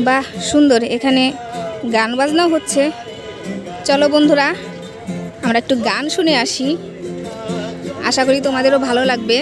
বাহ সুন্দর, এখানে গান বাজনাও হচ্ছে। চলো বন্ধুরা আমরা একটু গান শুনে আসি, আশা করি তোমাদেরও ভালো লাগবে।